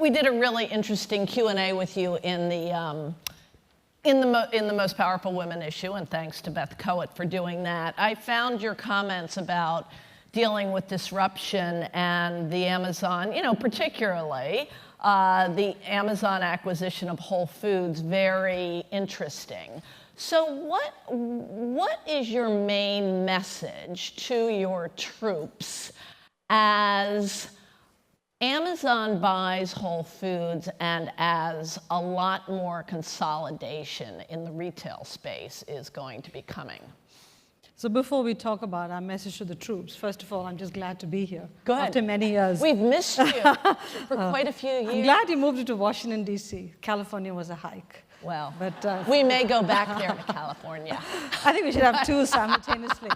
we did a really interesting Q&A with you in the Most Powerful Women issue, and thanks to Beth Coet for doing that. I found your comments about dealing with disruption and the Amazon, particularly the Amazon acquisition of Whole Foods, very interesting. So what is your main message to your troops as Amazon buys Whole Foods and as a lot more consolidation in the retail space is going to be coming? So before we talk about our message to the troops, first of all, I'm just glad to be here. Go ahead. After many years. We've missed you for quite a few years. I'm glad you moved to Washington, D.C. California was a hike. Well, but we may go back there to California. I think we should have two simultaneously.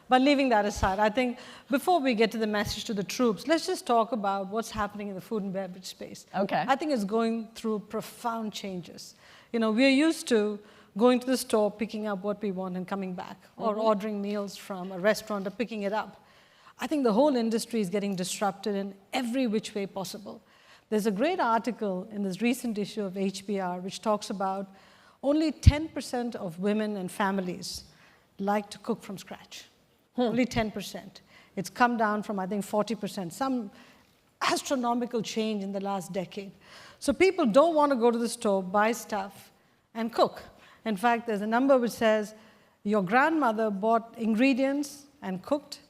But leaving that aside, I think before we get to the message to the troops, let's just talk about what's happening in the food and beverage space. Okay. I think it's going through profound changes. We're used to going to the store, picking up what we want and coming back, or ordering meals from a restaurant or picking it up. I think the whole industry is getting disrupted in every which way possible. There's a great article in this recent issue of HBR which talks about only 10% of women and families like to cook from scratch. Only 10%. It's come down from, I think, 40%, some astronomical change in the last decade. So people don't want to go to the store, buy stuff, and cook. In fact, there's a number which says your grandmother bought ingredients and cooked,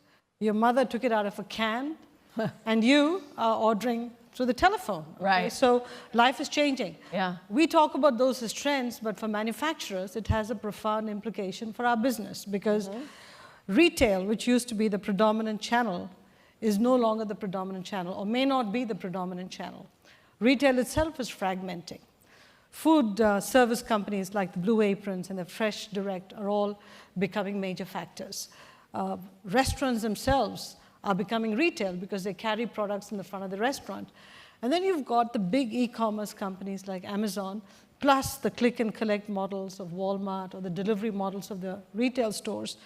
your mother took it out of a can, and you are ordering through the telephone. Okay? Right. So life is changing. Yeah. We talk about those as trends, but for manufacturers, it has a profound implication for our business because retail, which used to be the predominant channel, is no longer the predominant channel or may not be the predominant channel. Retail itself is fragmenting. Food service companies like the Blue Aprons and the Fresh Direct are all becoming major factors. Restaurants themselves are becoming retail because they carry products in the front of the restaurant. And then you've got the big e-commerce companies like Amazon, plus the click and collect models of Walmart or the delivery models of the retail stores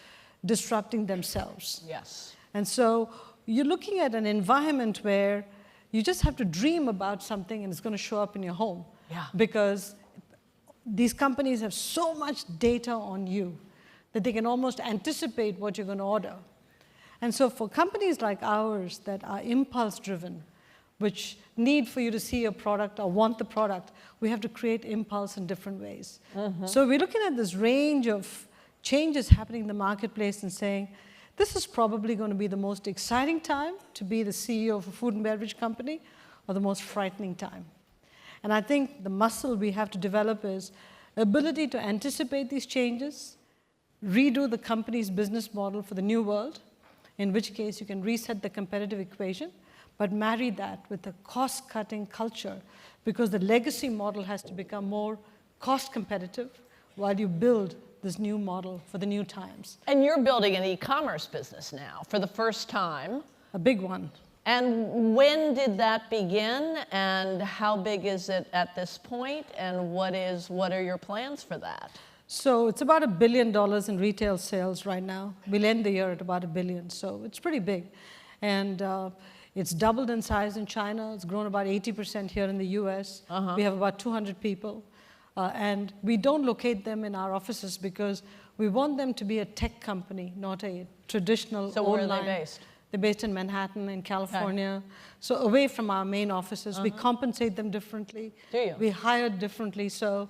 disrupting themselves. Yes. And so you're looking at an environment where you just have to dream about something and it's going to show up in your home. Yeah. Because these companies have so much data on you that they can almost anticipate what you're going to order. And so for companies like ours that are impulse-driven, which need for you to see a product or want the product, we have to create impulse in different ways. So we're looking at this range of changes happening in the marketplace and saying, this is probably going to be the most exciting time to be the CEO of a food and beverage company or the most frightening time. And I think the muscle we have to develop is ability to anticipate these changes, redo the company's business model for the new world, in which case you can reset the competitive equation, but marry that with a cost-cutting culture because the legacy model has to become more cost competitive while you build this new model for the new times. And you're building an e-commerce business now for the first time. A big one. And when did that begin, and how big is it at this point, and what are your plans for that? So it's about $1 billion in retail sales right now. We'll end the year at about $1 billion, so it's pretty big. And it's doubled in size in China. It's grown about 80% here in the US. We have about 200 people. And we don't locate them in our offices because we want them to be a tech company, not a traditional So where are they based? They're based in Manhattan, in California. Okay. So away from our main offices. We compensate them differently. Do you? We hire differently. So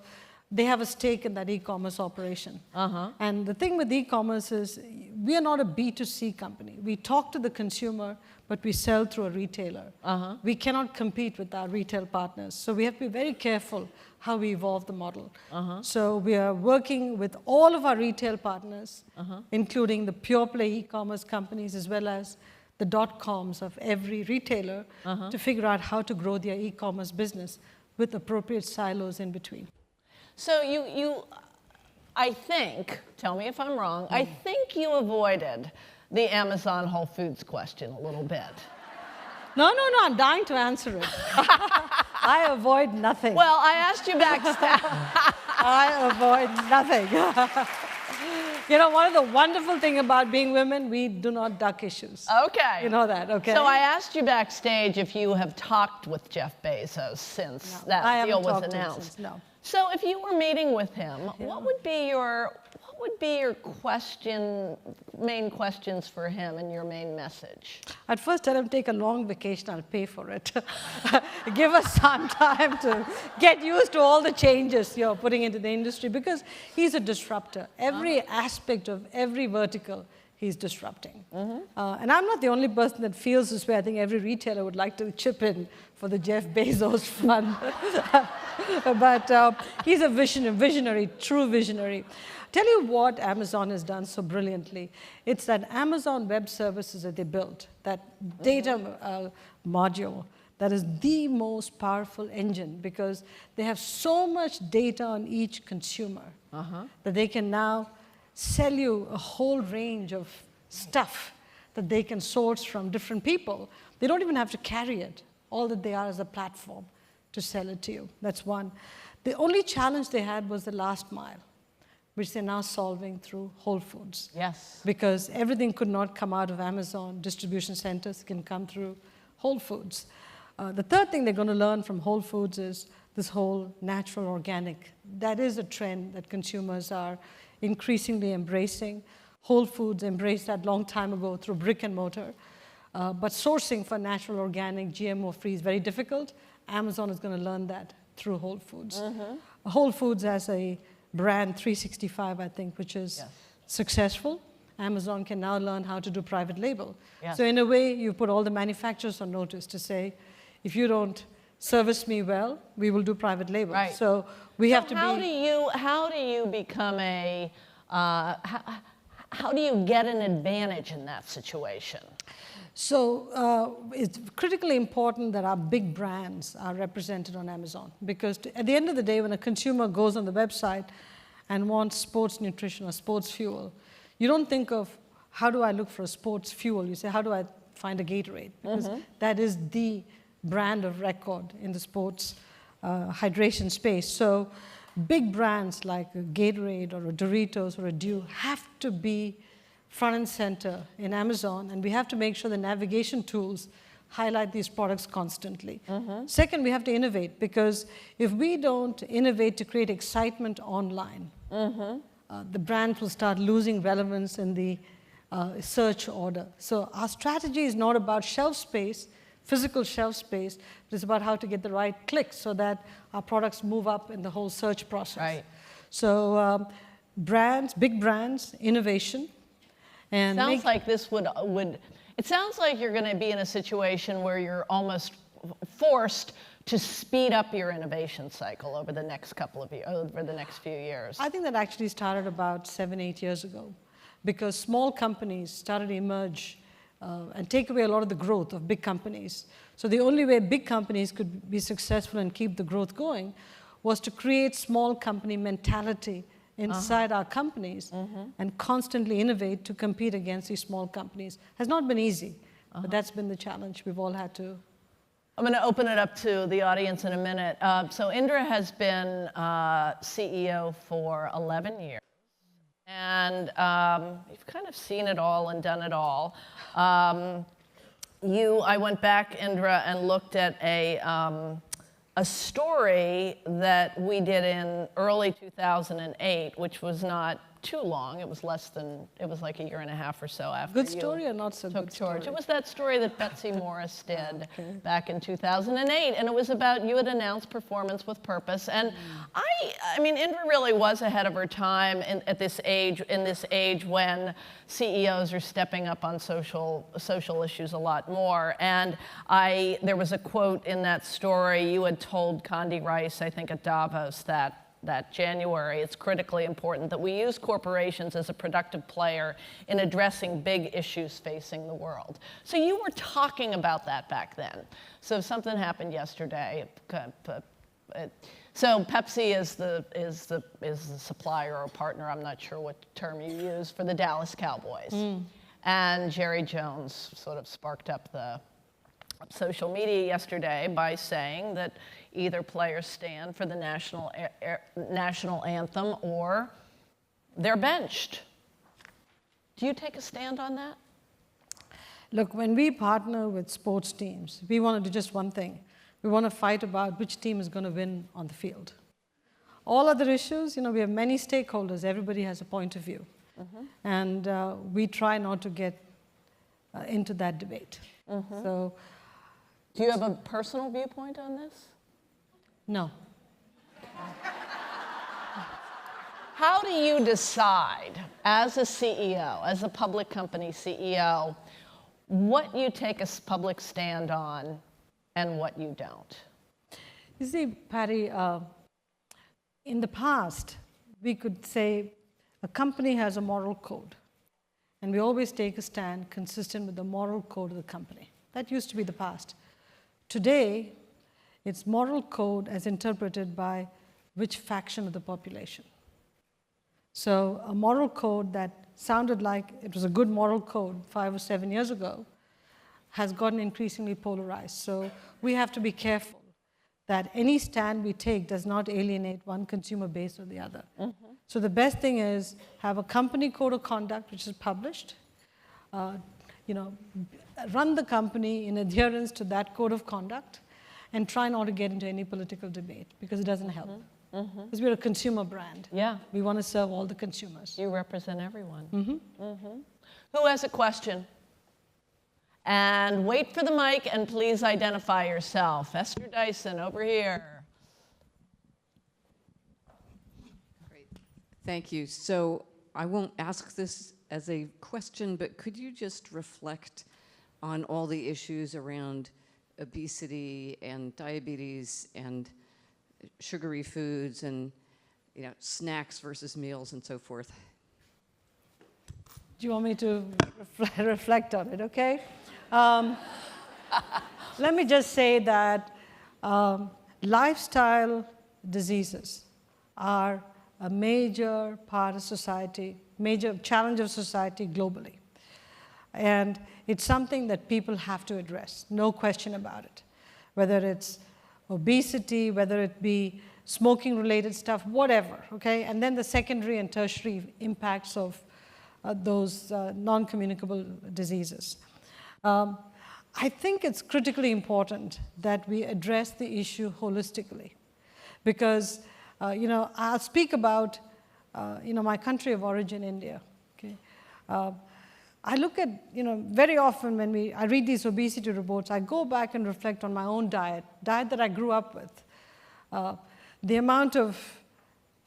they have a stake in that e-commerce operation. And the thing with e-commerce is we are not a B2C company. We talk to the consumer, but we sell through a retailer. We cannot compete with our retail partners. So we have to be very careful how we evolve the model. So we are working with all of our retail partners, including the pure play e-commerce companies as well as the .coms of every retailer to figure out how to grow their e-commerce business with appropriate silos in between. So I think, tell me if I'm wrong, I think you avoided the Amazon Whole Foods question a little bit. No, I'm dying to answer it. I avoid nothing. Well, I asked you backstage. I avoid nothing. You know, one of the wonderful things about being women, we do not duck issues. Okay. You know that, okay? So I asked you backstage if you have talked with Jeff Bezos since that deal was announced. No. So if you were meeting with him, what would be your main questions for him and your main message? I'd first tell him take a long vacation, I'll pay for it. Give us some time to get used to all the changes you're putting into the industry, because he's a disruptor. Every aspect of every vertical, he's disrupting. And I'm not the only person that feels this way. I think every retailer would like to chip in for the Jeff Bezos fund. But he's a visionary, true visionary. Tell you what Amazon has done so brilliantly. It's that Amazon Web Services that they built, that data module, that is the most powerful engine, because they have so much data on each consumer that they can now sell you a whole range of stuff that they can source from different people. They don't even have to carry it. All that they are is a platform to sell it to you. That's one. The only challenge they had was the last mile, which they're now solving through Whole Foods. Yes. Because everything could not come out of Amazon distribution centers, it can come through Whole Foods. The third thing they're going to learn from Whole Foods is this whole natural organic. That is a trend that consumers are increasingly embracing. Whole Foods embraced that long time ago through brick and mortar. But sourcing for natural, organic, GMO-free is very difficult. Amazon is going to learn that through Whole Foods. Whole Foods has a brand 365, I think, which is successful. Amazon can now learn how to do private label. So in a way, you put all the manufacturers on notice to say, if you don't service me well, we will do private label. Right. So we have to how be... how do you become a, how do you get an advantage in that situation? So it's critically important that our big brands are represented on Amazon, because at the end of the day, when a consumer goes on the website and wants sports nutrition or sports fuel, you don't think of, how do I look for a sports fuel? You say, how do I find a Gatorade? Because that is the brand of record in the sports hydration space. So big brands like a Gatorade or a Doritos or a Dew have to be front and center in Amazon, and we have to make sure the navigation tools highlight these products constantly. Second, we have to innovate, because if we don't innovate to create excitement online, the brands will start losing relevance in the search order. So our strategy is not about shelf space, physical shelf space, but it's about how to get the right clicks so that our products move up in the whole search process. Right. So brands, big brands, innovation. And sounds like this would, it sounds like you're going to be in a situation where you're almost forced to speed up your innovation cycle over the next few years. I think that actually started about 7-8 years ago, because small companies started to emerge and take away a lot of the growth of big companies. So the only way big companies could be successful and keep the growth going was to create small company mentality inside our companies and constantly innovate to compete against these small companies. Has not been easy, but that's been the challenge we've all had to. I'm going to open it up to the audience in a minute. So Indra has been CEO for 11 years. And you've kind of seen it all and done it all. I went back, Indra, and looked at a story that we did in early 2008, which was not too long. It was like a year and a half or so after Good story or not so good story? It was that story that Betsy Morris did back in 2008, and it was about, you had announced performance with purpose. And I mean, Indra really was ahead of her time in this age when CEOs are stepping up on social issues a lot more. And there was a quote in that story. You had told Condi Rice, I think at Davos, that January, it's critically important that we use corporations as a productive player in addressing big issues facing the world. So you were talking about that back then. So something happened yesterday. So Pepsi is the supplier or partner, I'm not sure what term you use, for the Dallas Cowboys. And Jerry Jones sort of sparked up the social media yesterday by saying that either players stand for the national anthem or they're benched. Do you take a stand on that? Look, when we partner with sports teams, we want to do just one thing. We want to fight about which team is going to win on the field. All other issues, we have many stakeholders. Everybody has a point of view. And we try not to get into that debate. So, do you have a personal viewpoint on this? No. How do you decide, as a CEO, as a public company CEO, what you take a public stand on and what you don't? You see, Patty, in the past, we could say a company has a moral code, and we always take a stand consistent with the moral code of the company. That used to be the past. Today, it's moral code as interpreted by which faction of the population. So a moral code that sounded like it was a good moral code 5 or 7 years ago has gotten increasingly polarized. So we have to be careful that any stand we take does not alienate one consumer base or the other. So the best thing is have a company code of conduct which is published, run the company in adherence to that code of conduct, and try not to get into any political debate because it doesn't help. Because we're a consumer brand. Yeah. We want to serve all the consumers. You represent everyone. Who has a question? And wait for the mic and please identify yourself. Esther Dyson, over here. Great. Thank you. So I won't ask this as a question, but could you just reflect on all the issues around obesity and diabetes and sugary foods and snacks versus meals and so forth? Do you want me to reflect on it, okay? Let me just say that lifestyle diseases are a major part of society, major challenge of society globally. And it's something that people have to address, no question about it. Whether it's obesity, whether it be smoking-related stuff, whatever, okay? And then the secondary and tertiary impacts of those non-communicable diseases. I think it's critically important that we address the issue holistically because, I'll speak about, my country of origin, India, okay? I look at, very often when I read these obesity reports, I go back and reflect on my own diet that I grew up with. The amount of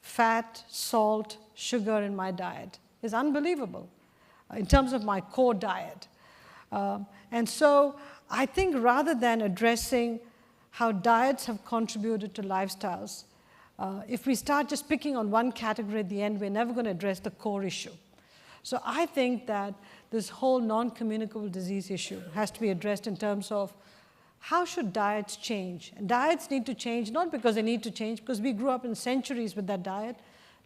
fat, salt, sugar in my diet is unbelievable in terms of my core diet. And so I think rather than addressing how diets have contributed to lifestyles, if we start just picking on one category at the end, we're never going to address the core issue. So I think that this whole non-communicable disease issue has to be addressed in terms of how should diets change? And diets need to change, not because they need to change, because we grew up in centuries with that diet.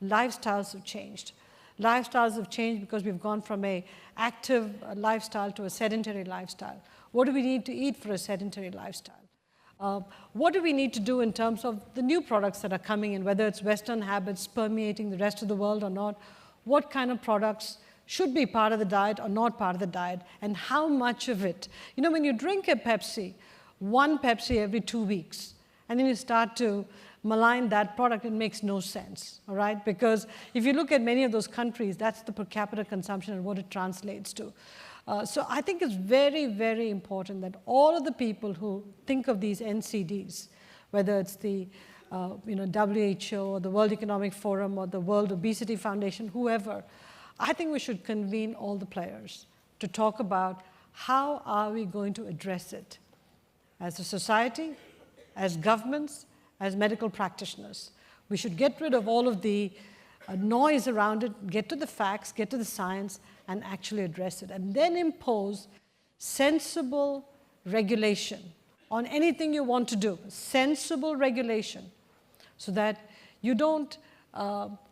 Lifestyles have changed. Lifestyles have changed because we've gone from an active lifestyle to a sedentary lifestyle. What do we need to eat for a sedentary lifestyle? What do we need to do in terms of the new products that are coming in, whether it's Western habits permeating the rest of the world or not? What kind of products should be part of the diet or not part of the diet, and how much of it? When you drink a Pepsi, one Pepsi every 2 weeks, and then you start to malign that product, it makes no sense, all right? Because if you look at many of those countries, that's the per capita consumption and what it translates to. So I think it's very, very important that all of the people who think of these NCDs, whether it's the WHO or the World Economic Forum or the World Obesity Foundation, whoever, I think we should convene all the players to talk about how are we going to address it as a society, as governments, as medical practitioners. We should get rid of all of the noise around it, get to the facts, get to the science, and actually address it. And then impose sensible regulation on anything you want to do, sensible regulation, so that you don't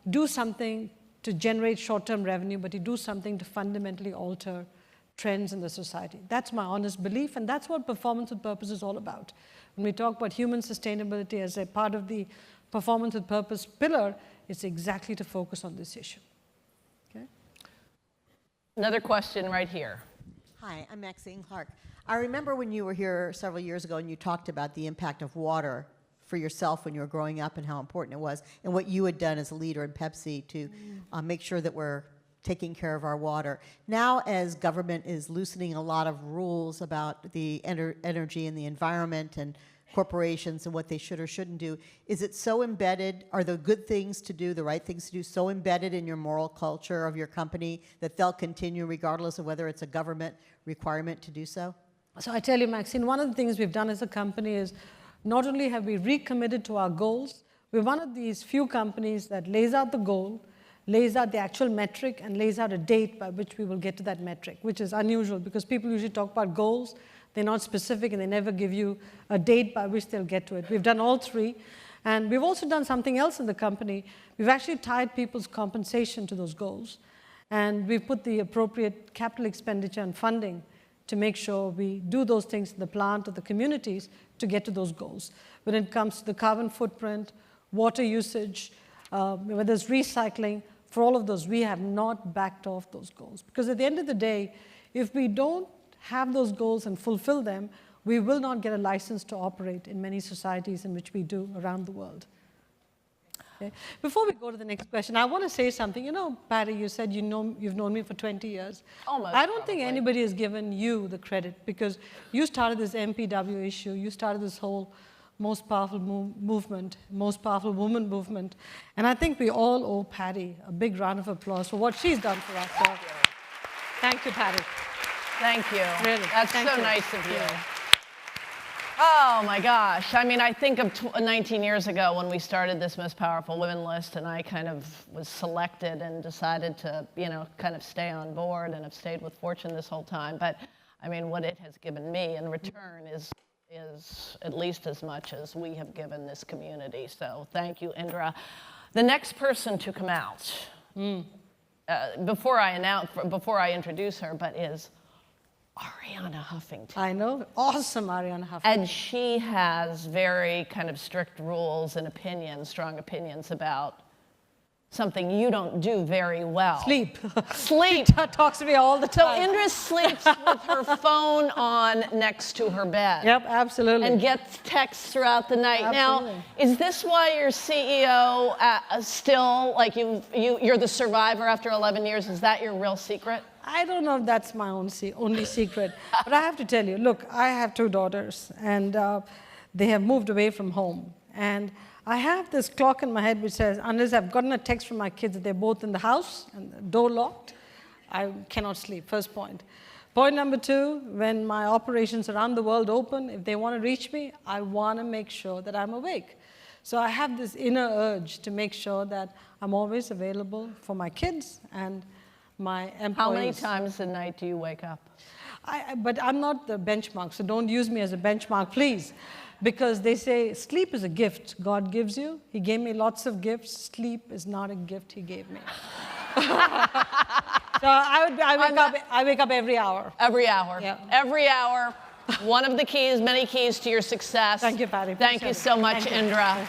do something to generate short-term revenue, but you do something to fundamentally alter trends in the society. That's my honest belief, and that's what performance with purpose is all about. When we talk about human sustainability as a part of the performance with purpose pillar, it's exactly to focus on this issue. Okay? Another question right here. Hi, I'm Maxine Clark. I remember when you were here several years ago and you talked about the impact of water for yourself when you were growing up and how important it was, and what you had done as a leader in Pepsi to make sure that we're taking care of our water. Now, as government is loosening a lot of rules about the energy and the environment and corporations and what they should or shouldn't do, is it so embedded, are the good things to do, the right things to do, so embedded in your moral culture of your company that they'll continue regardless of whether it's a government requirement to do so? So I tell you, Maxine, one of the things we've done as a company is not only have we recommitted to our goals, we're one of these few companies that lays out the goal, lays out the actual metric, and lays out a date by which we will get to that metric, which is unusual because people usually talk about goals. They're not specific, and they never give you a date by which they'll get to it. We've done all three. And we've also done something else in the company. We've actually tied people's compensation to those goals. And we've put the appropriate capital expenditure and funding to make sure we do those things in the plant or the communities to get to those goals. When it comes to the carbon footprint, water usage, whether it's recycling, for all of those, we have not backed off those goals. Because at the end of the day, if we don't have those goals and fulfill them, we will not get a license to operate in many societies in which we do around the world. Okay. Before we go to the next question, I want to say something. You know, Patty, you said you've known me for 20 years. Almost, I don't think probably. anybody has given you the credit because you started this MPW issue. You started this whole most powerful movement, most powerful woman movement. And I think we all owe Patty a big round of applause for what she's done for us. So, thank you, Patty. Thank you. Really, That's thank so you. nice of you. Yeah. Oh my gosh. I mean, I think of 19 years ago when we started this Most Powerful Women list, and I kind of was selected and decided to, kind of stay on board and have stayed with Fortune this whole time. But I mean, what it has given me in return is at least as much as we have given this community. So thank you, Indra. The next person to come out, before I introduce her, but is Arianna Huffington. I know. Awesome, Arianna Huffington. And she has very kind of strict rules and opinions, strong opinions about something you don't do very well. Sleep. Sleep. She talks to me all the So time. Indra sleeps with her phone on next to her bed. Yep, absolutely. And gets texts throughout the night. Absolutely. Now, is this why you're CEO still, like you're the survivor after 11 years? Is that your real secret? I don't know if that's my only secret, but I have to tell you, look, I have 2 daughters, and they have moved away from home. And I have this clock in my head which says, unless I've gotten a text from my kids that they're both in the house and the door locked, I cannot sleep, first point. Point number 2, when my operations around the world open, if they want to reach me, I want to make sure that I'm awake. So I have this inner urge to make sure that I'm always available for my kids and my employees. How many times a night do you wake up? But I'm not the benchmark, so don't use me as a benchmark, please. Because they say sleep is a gift God gives you. He gave me lots of gifts. Sleep is not a gift he gave me. So I wake up every hour. Every hour. Yeah. Every hour. One of the keys, many keys to your success. Thank you, Patty. Thank you so much, Thank you. Indra.